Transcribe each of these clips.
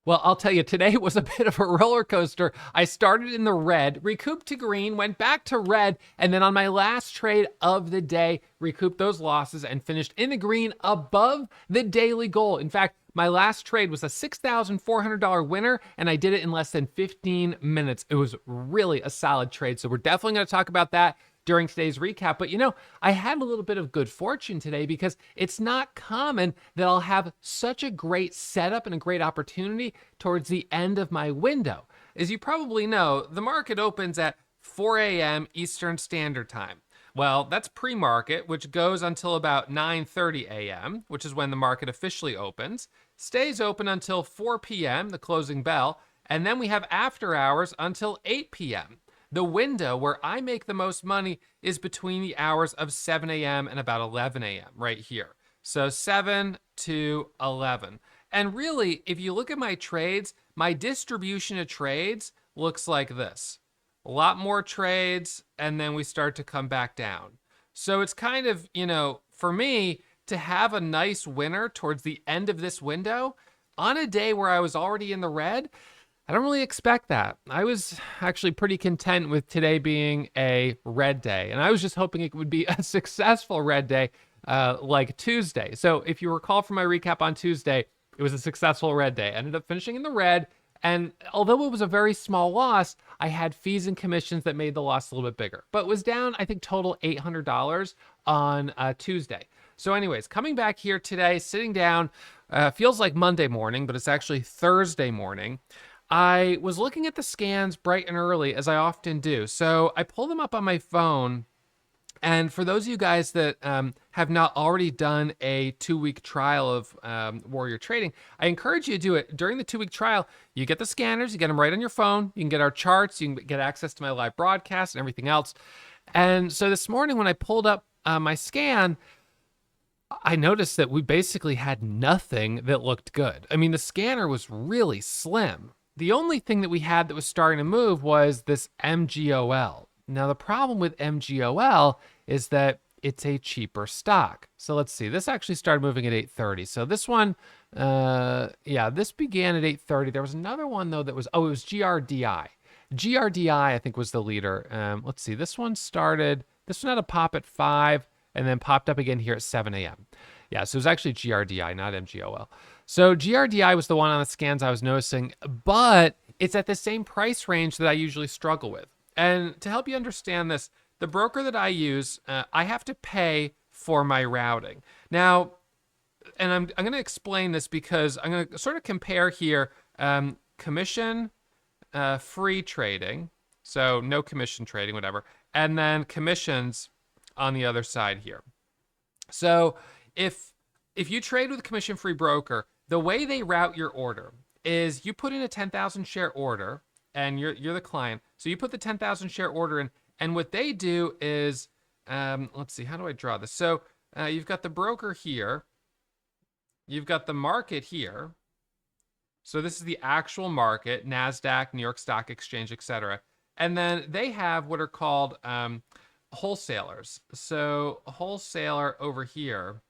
Well, I'll tell you, today was a bit of a roller coaster. I started in the red, recouped to green, went back to red, and then on my last trade of the day, recouped those losses and finished in the green above the daily goal. In fact, my last trade was a $6,400 winner, and I did it in less than 15 minutes. It was really a solid trade. So we're definitely going to talk about that during today's recap. But I had a little bit of good fortune today because it's not common that I'll have such a great setup and a great opportunity towards the end of my window. As you probably know, the market opens at 4 a.m. Eastern Standard Time. Well, that's pre-market, which goes until about 9:30 a.m., which is when the market officially opens, stays open until 4 p.m., the closing bell, and then we have after hours until 8 p.m. The window where I make the most money is between the hours of 7 a.m. and about 11 a.m. right here. So 7 to 11. And really, if you look at my trades, my distribution of trades looks like this. A lot more trades, and then we start to come back down. So it's kind of, for me to have a nice winner towards the end of this window on a day where I was already in the red, I don't really expect that. I was actually pretty content with today being a red day, and I was just hoping it would be a successful red day like Tuesday. So if you recall from my recap on Tuesday, it was a successful red day. I ended up finishing in the red, and although it was a very small loss, I had fees and commissions that made the loss a little bit bigger. But it was down, I think, total $800 on Tuesday. So anyways, coming back here today, sitting down, feels like Monday morning, but it's actually Thursday morning. I was looking at the scans bright and early, as I often do. So I pulled them up on my phone. And for those of you guys that have not already done a 2-week trial of Warrior Trading, I encourage you to do it. During the 2-week trial, you get the scanners, you get them right on your phone. You can get our charts, you can get access to my live broadcast and everything else. And so this morning when I pulled up my scan, I noticed that we basically had nothing that looked good. I mean, the scanner was really slim. The only thing that we had that was starting to move was this MGOL. Now, the problem with MGOL is that it's a cheaper stock. So let's see. This actually started moving at 8:30. So this one, this began at 8:30. There was another one, though, that was, it was GRDI. GRDI, I think, was the leader. Let's see. This one had a pop at 5 and then popped up again here at 7 a.m. Yeah, so it was actually GRDI, not MGOL. So GRDI was the one on the scans I was noticing, but it's at the same price range that I usually struggle with. And to help you understand this, the broker that I use, I have to pay for my routing. Now, and I'm going to explain this because I'm going to sort of compare here commission free trading, so no commission trading, whatever, and then commissions on the other side here. So if you trade with a commission-free broker, the way they route your order is you put in a 10,000 share order, and you're the client. So you put the 10,000 share order in, and what they do is, let's see, how do I draw this? So you've got the broker here, you've got the market here. So this is the actual market, NASDAQ, New York Stock Exchange, etc. And then they have what are called wholesalers. So a wholesaler over here.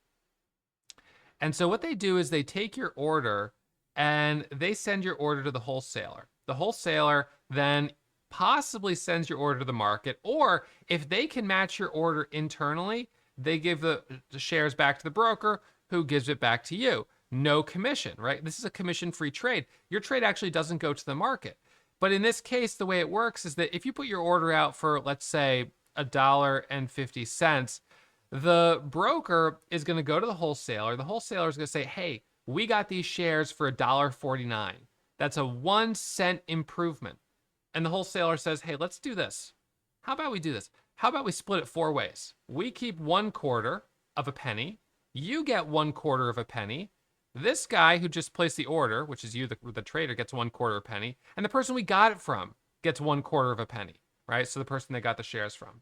And so what they do is they take your order and they send your order to the wholesaler. The wholesaler then possibly sends your order to the market, or if they can match your order internally, they give the shares back to the broker, who gives it back to you. No commission, right? This is a commission-free trade. Your trade actually doesn't go to the market. But in this case, the way it works is that if you put your order out for, let's say, $1.50, the broker is going to go to the wholesaler. The wholesaler is going to say, hey, we got these shares for $1.49. That's a 1 cent improvement. And the wholesaler says, hey, let's do this. How about we do this? How about we split it 4 ways? We keep 1/4 of a penny. You get 1/4 of a penny. This guy who just placed the order, which is you, the trader, gets 1/4 of a penny. And the person we got it from gets 1/4 of a penny, right? So the person they got the shares from.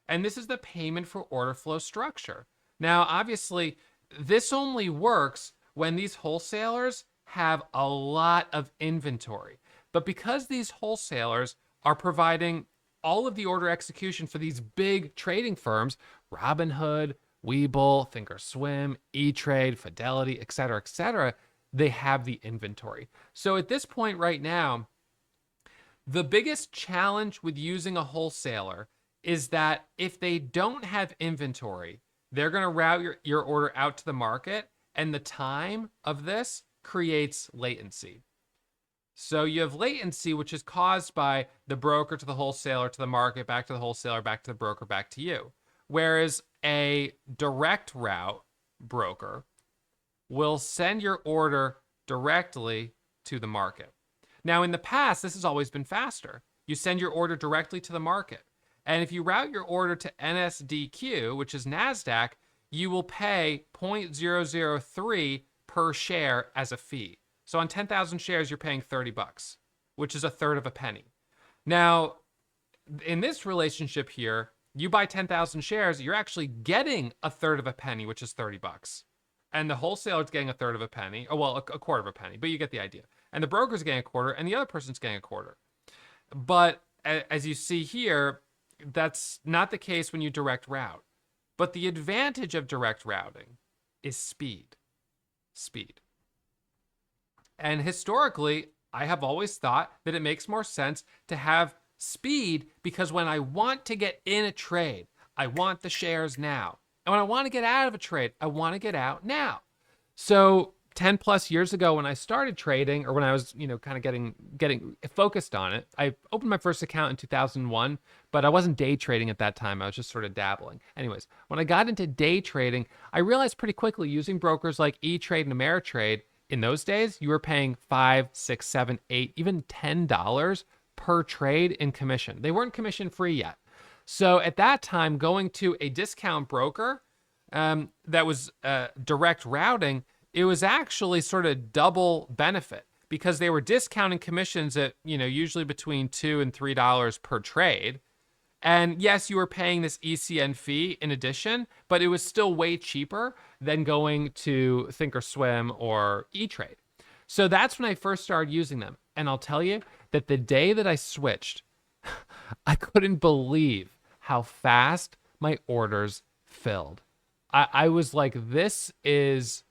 And this is the payment for order flow structure. Now, obviously, this only works when these wholesalers have a lot of inventory. But because these wholesalers are providing all of the order execution for these big trading firms, Robinhood, Webull, Thinkorswim, E-Trade, Fidelity, etc., they have the inventory. So at this point right now, the biggest challenge with using a wholesaler is that if they don't have inventory, they're going to route your order out to the market, and the time of this creates latency. So you have latency, which is caused by the broker to the wholesaler to the market, back to the wholesaler, back to the broker, back to you. Whereas a direct route broker will send your order directly to the market. Now, in the past, this has always been faster. You send your order directly to the market. And if you route your order to NSDQ, which is NASDAQ, you will pay 0.003 per share as a fee. So on 10,000 shares, you're paying $30, which is a third of a penny. Now, in this relationship here, you buy 10,000 shares, you're actually getting a third of a penny, which is $30. And the wholesaler's getting a third of a penny, or well, a quarter of a penny, but you get the idea. And the broker's getting a quarter, and the other person's getting a quarter. But as you see here, that's not the case when you direct route. But the advantage of direct routing is speed. Speed. And historically, I have always thought that it makes more sense to have speed, because when I want to get in a trade, I want the shares now. And when I want to get out of a trade, I want to get out now. So 10 plus years ago when I started trading, or when I was, kind of getting focused on it, I opened my first account in 2001, but I wasn't day trading at that time. I was just sort of dabbling. Anyways, when I got into day trading, I realized pretty quickly using brokers like E-Trade and Ameritrade, in those days, you were paying $5, $6, $7, $8, even $10 per trade in commission. They weren't commission free yet. So at that time, going to a discount broker that was direct routing, it was actually sort of double benefit, because they were discounting commissions at, usually between $2 and $3 per trade. And yes, you were paying this ECN fee in addition, but it was still way cheaper than going to Thinkorswim or E-Trade. So that's when I first started using them. And I'll tell you that the day that I switched, I couldn't believe how fast my orders filled. I was like, this is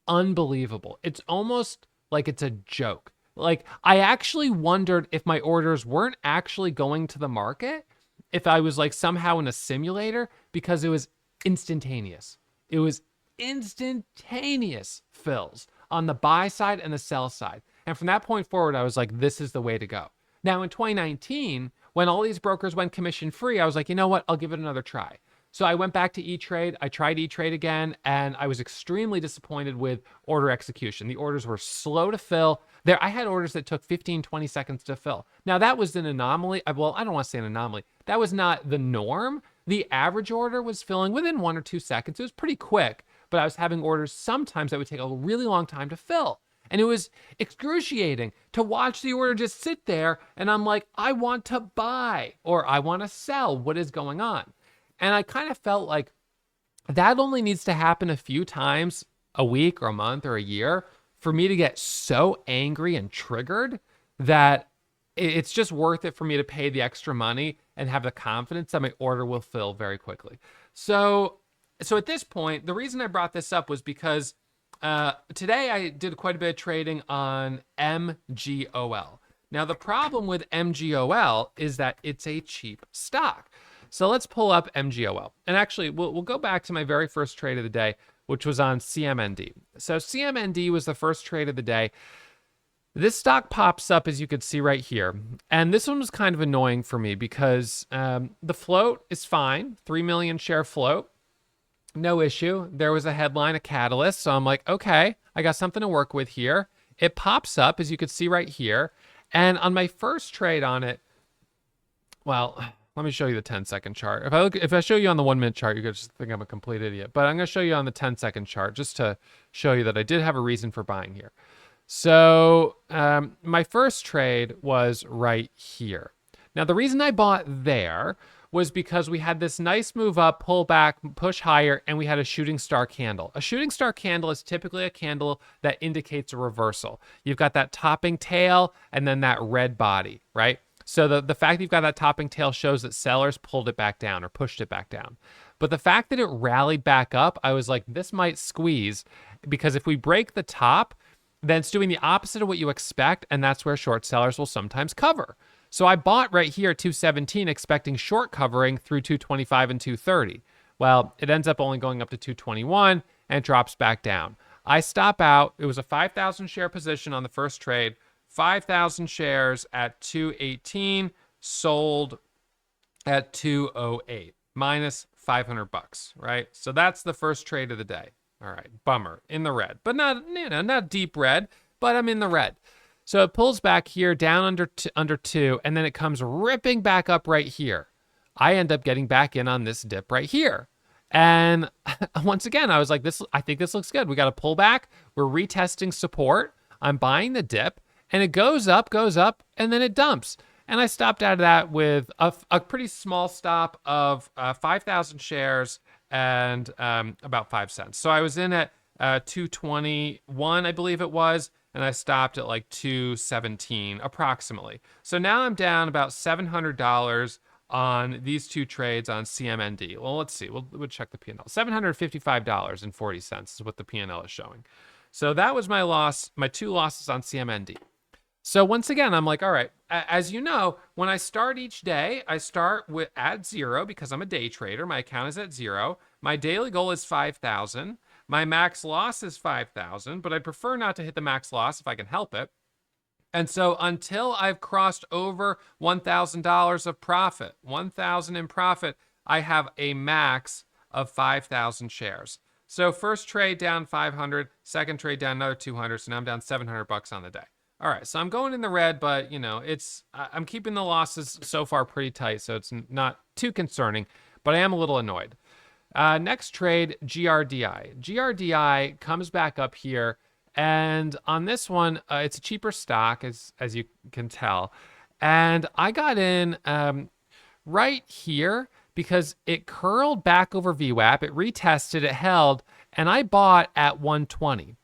unbelievable. It's almost like it's a joke. Like, I actually wondered if my orders weren't actually going to the market, if I was like somehow in a simulator, because it was instantaneous. It was instantaneous fills on the buy side and the sell side. And from that point forward, I was like, this is the way to go. Now in 2019, when all these brokers went commission free, I was like, you know what? I'll give it another try. So I went back to E-Trade. I tried E-Trade again, and I was extremely disappointed with order execution. The orders were slow to fill. I had orders that took 15, 20 seconds to fill. Now, that was an anomaly. Well, I don't want to say an anomaly. That was not the norm. The average order was filling within 1 or 2 seconds. It was pretty quick, but I was having orders sometimes that would take a really long time to fill. And it was excruciating to watch the order just sit there, and I'm like, I want to buy, or I want to sell. What is going on? And I kind of felt like that only needs to happen a few times a week or a month or a year for me to get so angry and triggered that it's just worth it for me to pay the extra money and have the confidence that my order will fill very quickly. So at this point, the reason I brought this up was because today I did quite a bit of trading on MGOL. Now, the problem with MGOL is that it's a cheap stock. So let's pull up MGOL. And actually, we'll go back to my very first trade of the day, which was on CMND. So CMND was the first trade of the day. This stock pops up, as you can see right here. And this one was kind of annoying for me because the float is fine, 3 million share float, no issue. There was a headline, a catalyst. So I'm like, okay, I got something to work with here. It pops up, as you can see right here. And on my first trade on it, well, let me show you the 10-second chart. If I show you on the 1-minute chart, you're going to just think I'm a complete idiot. But I'm going to show you on the 10-second chart just to show you that I did have a reason for buying here. So my first trade was right here. Now, the reason I bought there was because we had this nice move up, pull back, push higher, and we had a shooting star candle. A shooting star candle is typically a candle that indicates a reversal. You've got that topping tail and then that red body, right? So the fact that you've got that topping tail shows that sellers pulled it back down or pushed it back down. But the fact that it rallied back up, I was like, this might squeeze, because if we break the top, then it's doing the opposite of what you expect, and that's where short sellers will sometimes cover. So I bought right here at 217 expecting short covering through 225 and 230. Well, it ends up only going up to 221 and drops back down. I stop out. It was a 5,000 share position on the first trade. 5,000 shares at 218, sold at 208, minus 500 bucks, right? So that's the first trade of the day. All right, bummer, in the red, but not, not deep red, but I'm in the red. So it pulls back here down under two, and then it comes ripping back up right here. I end up getting back in on this dip right here. And once again, I was like, I think this looks good. We got a pullback. We're retesting support. I'm buying the dip, and it goes up, and then it dumps. And I stopped out of that with a pretty small stop of 5,000 shares and about 5 cents. So I was in at 221, I believe it was, and I stopped at like 217 approximately. So now I'm down about $700 on these two trades on CMND. Well, let's see. We'll check the P&L. $755.40 is what the P&L is showing. So that was my loss, my two losses on CMND. So once again, I'm like, all right, as you know, when I start each day, I start at 0 because I'm a day trader. My account is at 0. My daily goal is 5,000. My max loss is 5,000, but I prefer not to hit the max loss if I can help it. And so until I've crossed over $1,000 of profit, 1,000 in profit, I have a max of 5,000 shares. So first trade down 500, second trade down another 200. So now I'm down 700 bucks on the day. All right, so I'm going in the red, but I'm keeping the losses so far pretty tight, so it's not too concerning, but I am a little annoyed. Next trade, GRDI. GRDI comes back up here, and on this one, it's a cheaper stock, as you can tell. And I got in right here because it curled back over VWAP, it retested, it held, and I bought at 120.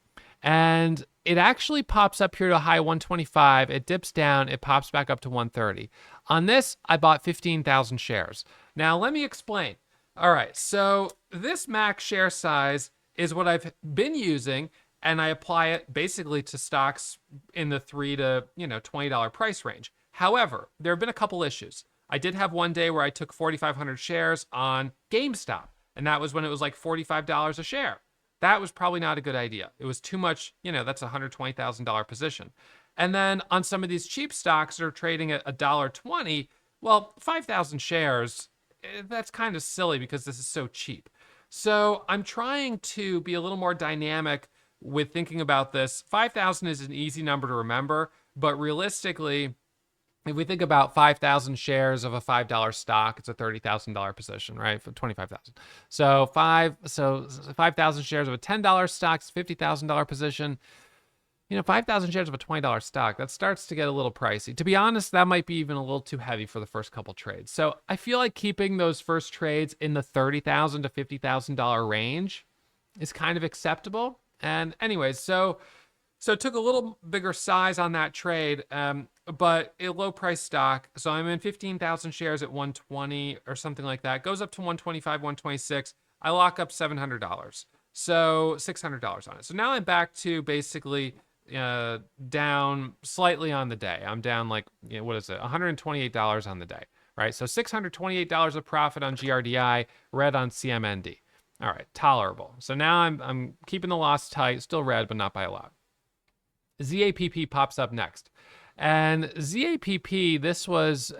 And it actually pops up here to a high 125. It dips down. It pops back up to 130. On this, I bought 15,000 shares. Now, let me explain. All right, so this max share size is what I've been using, and I apply it basically to stocks in the $3 to $20 price range. However, there have been a couple issues. I did have one day where I took 4,500 shares on GameStop, and that was when it was like $45 a share. That was probably not a good idea. It was too much, that's a $120,000 position. And then on some of these cheap stocks that are trading at $1.20, well, 5,000 shares, that's kind of silly because this is so cheap. So I'm trying to be a little more dynamic with thinking about this. 5,000 is an easy number to remember, but realistically, if we think about 5,000 shares of a $5 stock, it's a $30,000 position, right? For 25,000. So 5,000 shares of a $10 stock is $50,000 position. 5,000 shares of a $20 stock, that starts to get a little pricey. To be honest, that might be even a little too heavy for the first couple trades. So I feel like keeping those first trades in the $30,000 to $50,000 range is kind of acceptable. And anyways, so it took a little bigger size on that trade, but a low price stock. So I'm in 15,000 shares at 120 or something like that. Goes up to 125, 126. I lock up $700. So $600 on it. So now I'm back to basically down slightly on the day. I'm down like, what is it? $128 on the day, right? So $628 of profit on GRDI, red on CMND. All right, tolerable. So now I'm keeping the loss tight, still red, but not by a lot. ZAPP pops up next. And ZAPP, this was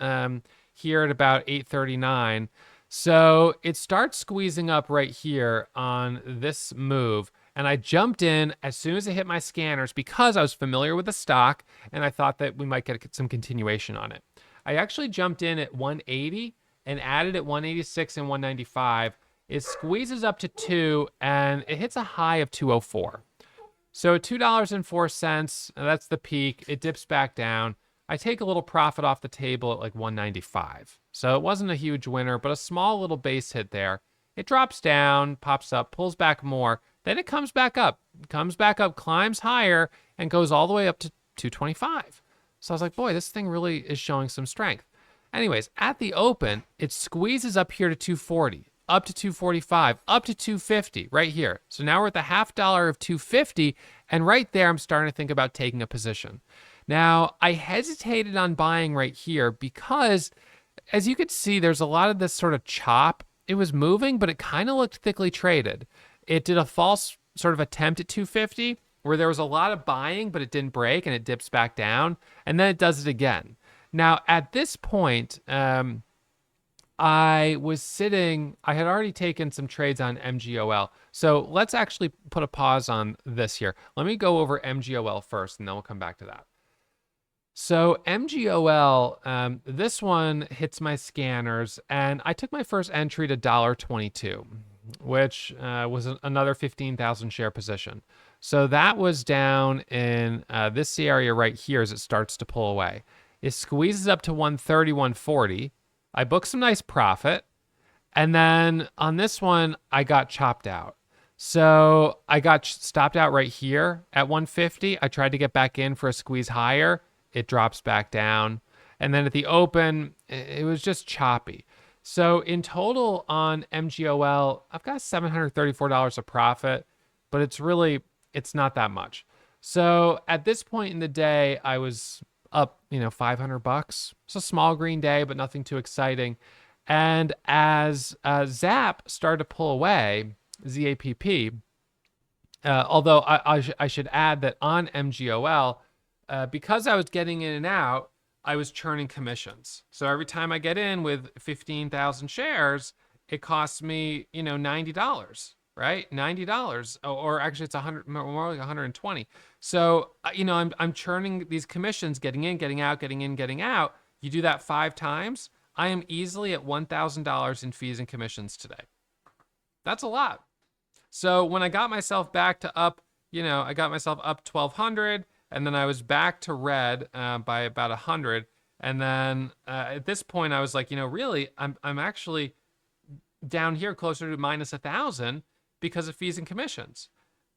here at about 839. So it starts squeezing up right here on this move. And I jumped in as soon as it hit my scanners because I was familiar with the stock and I thought that we might get some continuation on it. I actually jumped in at 180 and added at 186 and 195. It squeezes up to 2 and it hits a high of 204. So $2.04, that's the peak. It dips back down. I take a little profit off the table at like 195. So it wasn't a huge winner, but a small little base hit there. It drops down, pops up, pulls back more. Then it comes back up, climbs higher, and goes all the way up to 225. So I was like, boy, this thing really is showing some strength. Anyways, at the open, it squeezes up here to 240. up to 245, up to 250 right here. So now we're at the $0.50 of 250, and right there I'm starting to think about taking a position. Now, I hesitated on buying right here because, as you could see, there's a lot of this sort of chop. It was moving, but it kind of looked thickly traded. It did a false sort of attempt at 250 where there was a lot of buying, but it didn't break and it dips back down, and then it does it again. Now, at this point, I had already taken some trades on MGOL. So let's actually put a pause on this here. Let me go over MGOL first, and then we'll come back to that. So MGOL, this one hits my scanners, and I took my first entry to $1.22, which was another 15,000 share position. So that was down in this area right here as it starts to pull away. It squeezes up to 130, 140. I booked some nice profit. And then on this one, I got chopped out. So I got stopped out right here at 150. I tried to get back in for a squeeze higher. It drops back down. And then at the open, it was just choppy. So in total on MGOL, I've got $734 of profit, but it's not that much. So at this point in the day, I was up, $500. It's a small green day, but nothing too exciting. And as ZAPP started to pull away, ZAPP, although I should add that on MGOL, because I was getting in and out, I was churning commissions. So every time I get in with 15,000 shares, it costs me, $90, right? $90, or actually it's more like 120. So, I'm churning these commissions, getting in, getting out, getting in, getting out. You do that 5 times, I am easily at $1,000 in fees and commissions today. That's a lot. So when I got myself back to up, I got myself up 1,200, and then I was back to red by about 100. And then at this point, I was like, really, I'm actually down here closer to minus 1,000 because of fees and commissions.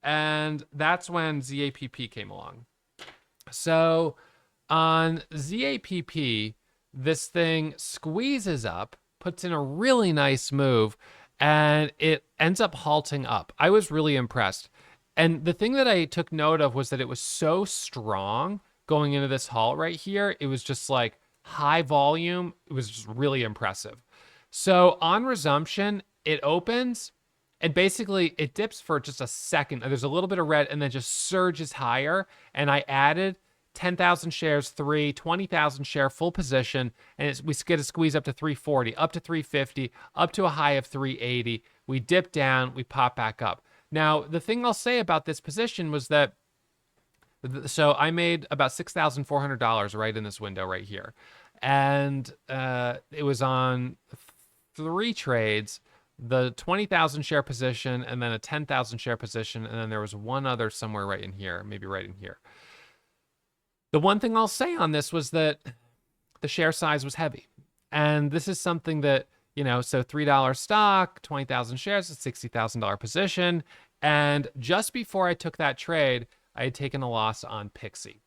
And that's when ZAPP came along. So on ZAPP, this thing squeezes up, puts in a really nice move, and it ends up halting up. I was really impressed. And the thing that I took note of was that it was so strong going into this halt right here. It was just like high volume. It was just really impressive. So on resumption, it opens and basically it dips for just a second. There's a little bit of red and then just surges higher. And I added 10,000 shares, 20,000 share full position. And we get a squeeze up to 340, up to 350, up to a high of 380. We dip down, we pop back up. Now, the thing I'll say about this position was that, so I made about $6,400 right in this window right here. And it was on 3 trades, the 20,000 share position, and then a 10,000 share position. And then there was one other somewhere right in here, maybe right in here. The one thing I'll say on this was that the share size was heavy. And this is something that, so $3 stock, 20,000 shares, a $60,000 position. And just before I took that trade, I had taken a loss on Pixie.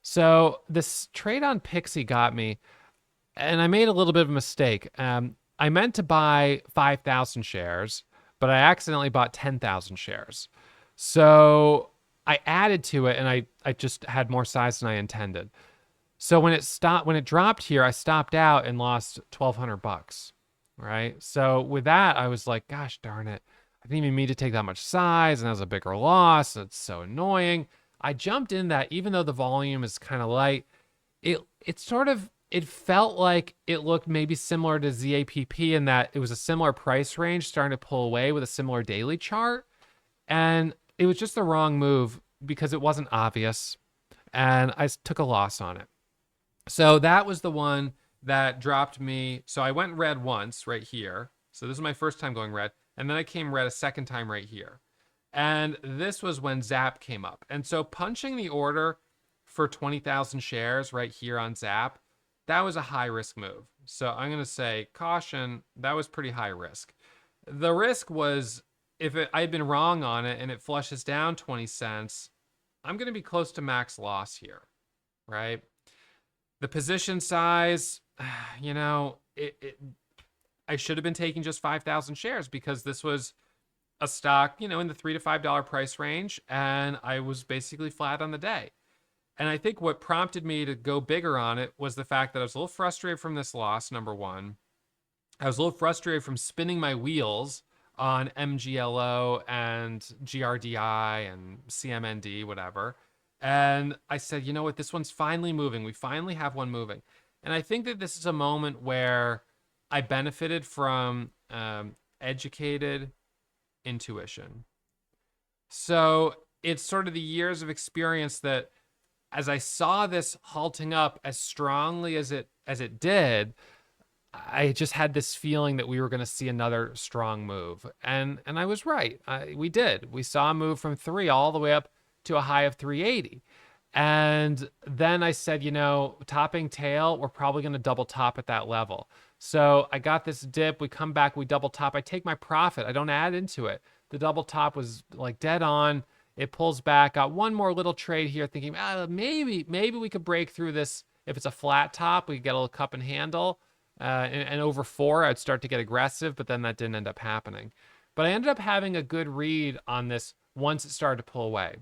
So this trade on Pixie got me, and I made a little bit of a mistake. I meant to buy 5,000 shares, but I accidentally bought 10,000 shares. So I added to it, and I just had more size than I intended. So when it dropped here, I stopped out and lost $1,200. Right? So with that, I was like, gosh darn it. I didn't even mean to take that much size, and that was a bigger loss. It's so annoying. I jumped in that even though the volume is kind of light, it felt like it looked maybe similar to ZAPP in that it was a similar price range starting to pull away with a similar daily chart. And it was just the wrong move because it wasn't obvious. And I took a loss on it. So that was the one that dropped me. So I went red once right here. So this is my first time going red. And then I came red a second time right here. And this was when ZAPP came up. And so punching the order for 20,000 shares right here on ZAPP, that was a high risk move. So I'm going to say caution, that was pretty high risk. The risk was if I had been wrong on it and it flushes down 20 cents, I'm going to be close to max loss here, right? The position size, I should have been taking just 5,000 shares because this was a stock, in the $3 to $5 price range, and I was basically flat on the day. And I think what prompted me to go bigger on it was the fact that I was a little frustrated from this loss, number one. I was a little frustrated from spinning my wheels on MGLO and GRDI and CMND, whatever. And I said, you know what, this one's finally moving. We finally have one moving. And I think that this is a moment where I benefited from educated intuition. So it's sort of the years of experience that as I saw this halting up as strongly as it did, I just had this feeling that we were going to see another strong move. And I was right. We did. We saw a move from 3 all the way up to a high of 380. And then I said, topping tail, we're probably going to double top at that level. So I got this dip. We come back, we double top. I take my profit. I don't add into it. The double top was like dead on. It pulls back. Got one more little trade here thinking, maybe we could break through this. If it's a flat top, we could get a little cup and handle. And over 4, I'd start to get aggressive, but then that didn't end up happening. But I ended up having a good read on this once it started to pull away.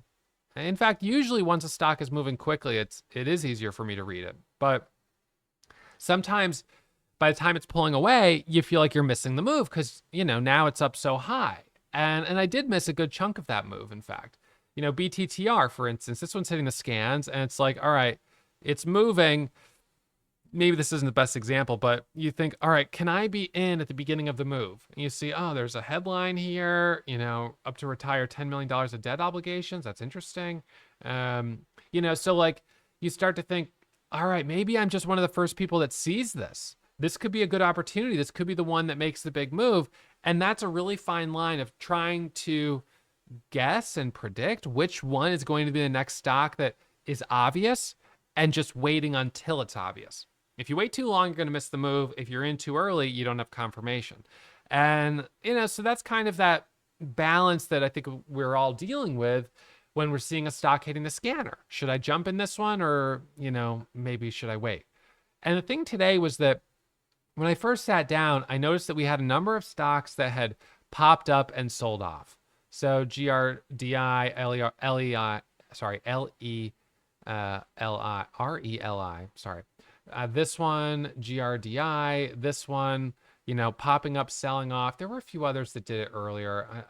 In fact, usually once a stock is moving quickly, it is easier for me to read it. But sometimes by the time it's pulling away, you feel like you're missing the move because, now it's up so high. And I did miss a good chunk of that move, in fact. BTTR, for instance, this one's hitting the scans, and it's like, all right, it's moving. Maybe this isn't the best example, but you think, all right, can I be in at the beginning of the move? And you see, oh, there's a headline here, up to retire $10 million of debt obligations. That's interesting. So like you start to think, all right, maybe I'm just one of the first people that sees this. This could be a good opportunity. This could be the one that makes the big move. And that's a really fine line of trying to guess and predict which one is going to be the next stock that is obvious and just waiting until it's obvious. If you wait too long, you're going to miss the move. If you're in too early, you don't have confirmation. And, so that's kind of that balance that I think we're all dealing with when we're seeing a stock hitting the scanner. Should I jump in this one or, maybe should I wait? And the thing today was that when I first sat down, I noticed that we had a number of stocks that had popped up and sold off. So GRDI, RELI, sorry. This one, GRDI, this one, popping up, selling off. There were a few others that did it earlier.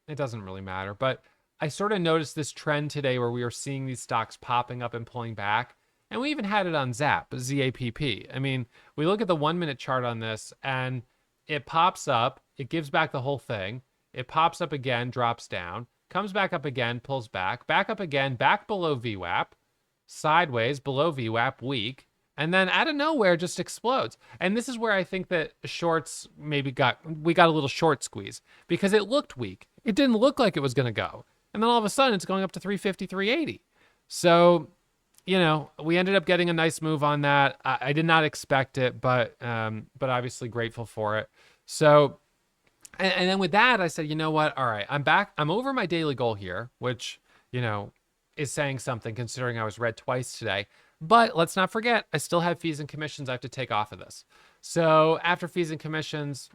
It doesn't really matter. But I sort of noticed this trend today where we were seeing these stocks popping up and pulling back. And we even had it on ZAPP, ZAPP. I mean, we look at the 1-minute chart on this and it pops up, it gives back the whole thing. It pops up again, drops down, comes back up again, pulls back up again, back below VWAP, sideways below VWAP, weak, and then out of nowhere just explodes. And this is where I think that shorts we got a little short squeeze because it looked weak. It didn't look like it was going to go. And then all of a sudden it's going up to 350, 380. So, we ended up getting a nice move on that. I did not expect it, but obviously grateful for it. So, and then with that, I said, you know what? All right, I'm back. I'm over my daily goal here, which, is saying something considering I was red twice today. But let's not forget, I still have fees and commissions I have to take off of this. So after fees and commissions,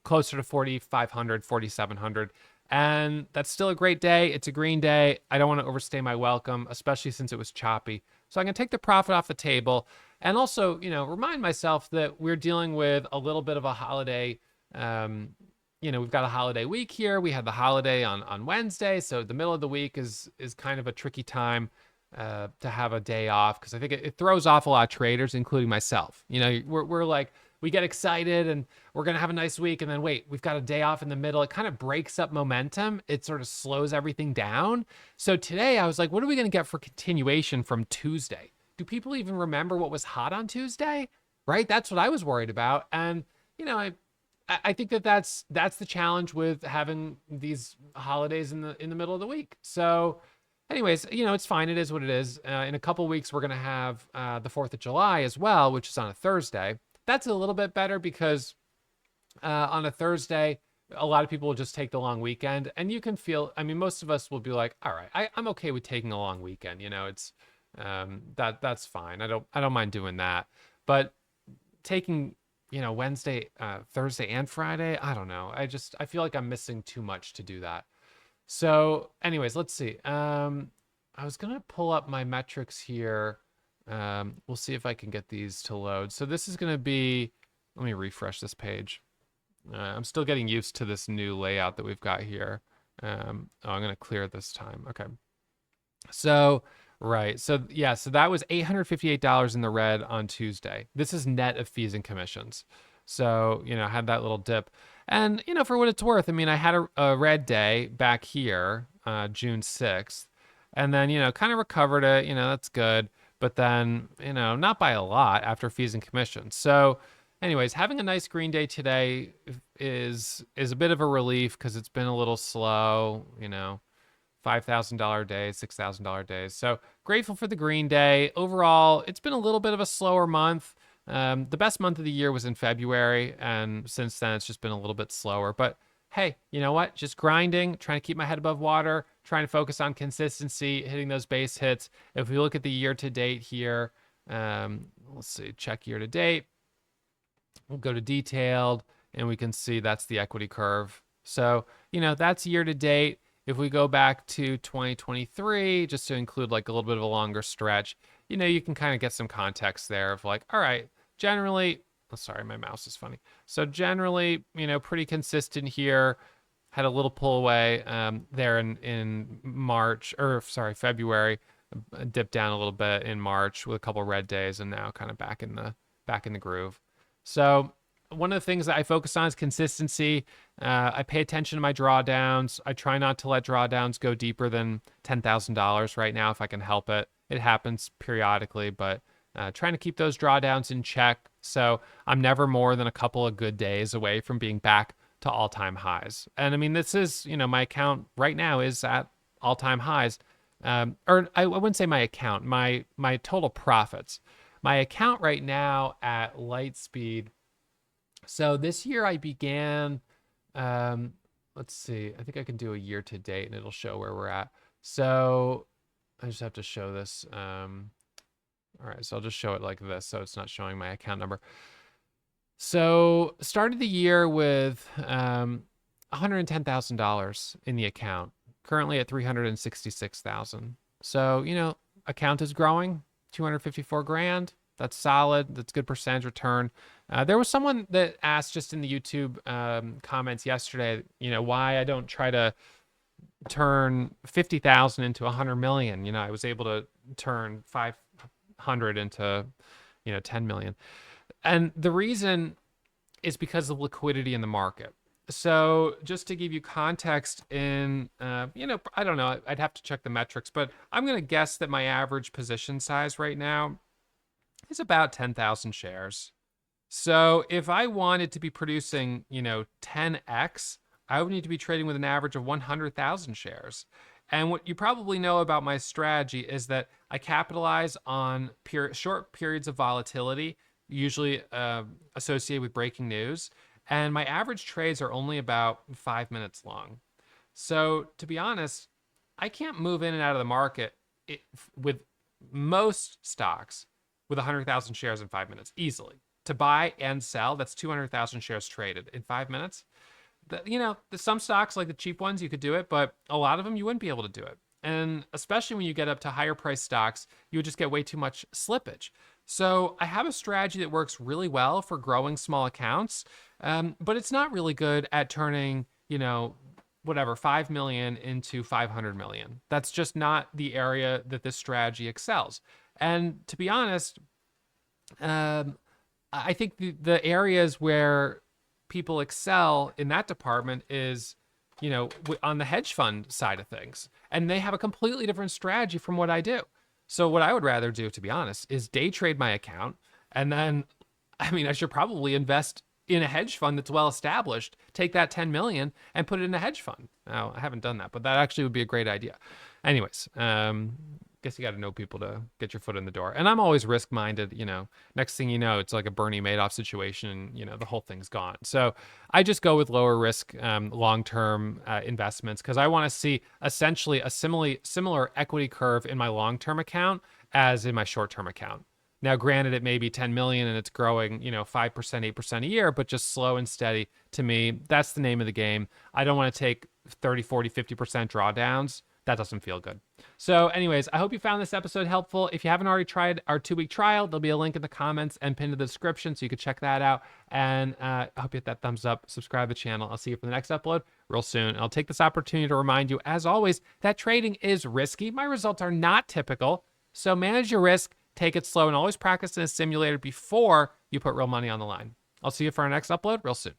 closer to 4,500, 4,700. And that's still a great day. It's a green day. I don't want to overstay my welcome, especially since it was choppy. So I'm going to take the profit off the table and also, remind myself that we're dealing with a little bit of a holiday. We've got a holiday week here. We had the holiday on Wednesday. So the middle of the week is kind of a tricky time to have a day off because I think it throws off a lot of traders, including myself. We're like, we get excited and we're going to have a nice week. And then wait, we've got a day off in the middle. It kind of breaks up momentum. It sort of slows everything down. So today I was like, what are we going to get for continuation from Tuesday? Do people even remember what was hot on Tuesday? Right? That's what I was worried about. And, I think that's the challenge with having these holidays in the middle of the week. So anyways, it's fine. It is what it is. In a couple of weeks, we're going to have the 4th of July as well, which is on a Thursday. That's a little bit better because on a Thursday, a lot of people will just take the long weekend and you can feel, most of us will be like, all right, I'm okay with taking a long weekend. It's that's fine. I don't mind doing that, but taking Wednesday, Thursday and Friday. I don't know. I feel like I'm missing too much to do that. So anyways, let's see. I was going to pull up my metrics here. We'll see if I can get these to load. So this is going to be, let me refresh this page. I'm still getting used to this new layout that we've got here. I'm going to clear it this time. Okay. So, right. So yeah, so that was $858 in the red on Tuesday. This is net of fees and commissions. So, I had that little dip. And, for what it's worth, I mean, I had a red day back here, June 6th, and then, kind of recovered it, that's good. But then, not by a lot after fees and commissions. So anyways, having a nice green day today is a bit of a relief because it's been a little slow, $5,000 days, $6,000 days. So grateful for the green day. Overall, it's been a little bit of a slower month. The best month of the year was in February, and since then it's just been a little bit slower. But hey, you know what? Just grinding, trying to keep my head above water, trying to focus on consistency, hitting those base hits. If we look at the year to date here, let's see, check year to date. We'll go to detailed, and we can see that's the equity curve. So, that's year to date. If we go back to 2023, just to include like a little bit of a longer stretch, you can kind of get some context there of like, all right, generally, oh, sorry, my mouse is funny. So generally, pretty consistent here. Had a little pull away there in March, or sorry, February. Dipped down a little bit in March with a couple red days, and now kind of back in the groove. So one of the things that I focus on is consistency. I pay attention to my drawdowns. I try not to let drawdowns go deeper than $10,000 right now if I can help it. It happens periodically, but trying to keep those drawdowns in check. So I'm never more than a couple of good days away from being back to all-time highs. And I mean, this is, my account right now is at all-time highs. Or I wouldn't say my account, my total profits. My account right now at Lightspeed. So this year I began, let's see, I think I can do a year to date and it'll show where we're at. So I just have to show this. All right, so I'll just show it like this so it's not showing my account number. So started the year with $110,000 in the account, currently at $366,000. So, account is growing, 254 grand. That's solid. That's good percentage return. There was someone that asked just in the YouTube comments yesterday, why I don't try to turn 50,000 into 100 million. I was able to turn 500 into, 10 million. And the reason is because of liquidity in the market. So just to give you context in, I don't know, I'd have to check the metrics, but I'm going to guess that my average position size right now is about 10,000 shares. So if I wanted to be producing, 10x, I would need to be trading with an average of 100,000 shares. And what you probably know about my strategy is that I capitalize on short periods of volatility, usually associated with breaking news. And my average trades are only about 5 minutes long. So to be honest, I can't move in and out of the market with most stocks with 100,000 shares in 5 minutes easily. To buy and sell, that's 200,000 shares traded in 5 minutes. Some stocks, like the cheap ones, you could do it, but a lot of them you wouldn't be able to do it. And especially when you get up to higher price stocks, you would just get way too much slippage. So I have a strategy that works really well for growing small accounts, but it's not really good at turning, 5 million into 500 million. That's just not the area that this strategy excels. And to be honest, I think the areas where people excel in that department is, on the hedge fund side of things. And they have a completely different strategy from what I do. So what I would rather do, to be honest, is day trade my account. And then, I should probably invest in a hedge fund that's well established, take that 10 million and put it in a hedge fund. Now, I haven't done that, but that actually would be a great idea. Anyways, guess you got to know people to get your foot in the door. And I'm always risk minded, next thing you know, it's like a Bernie Madoff situation, the whole thing's gone. So I just go with lower risk, long-term investments because I want to see essentially a similar equity curve in my long-term account as in my short-term account. Now, granted, it may be 10 million and it's growing, 5%, 8% a year, but just slow and steady. To me, that's the name of the game. I don't want to take 30, 40, 50% drawdowns. That doesn't feel good. So anyways, I hope you found this episode helpful. If you haven't already tried our 2-week trial, there'll be a link in the comments and pinned to the description so you can check that out. And I hope you hit that thumbs up, subscribe to the channel. I'll see you for the next upload real soon. And I'll take this opportunity to remind you, as always, that trading is risky. My results are not typical. So manage your risk, take it slow, and always practice in a simulator before you put real money on the line. I'll see you for our next upload real soon.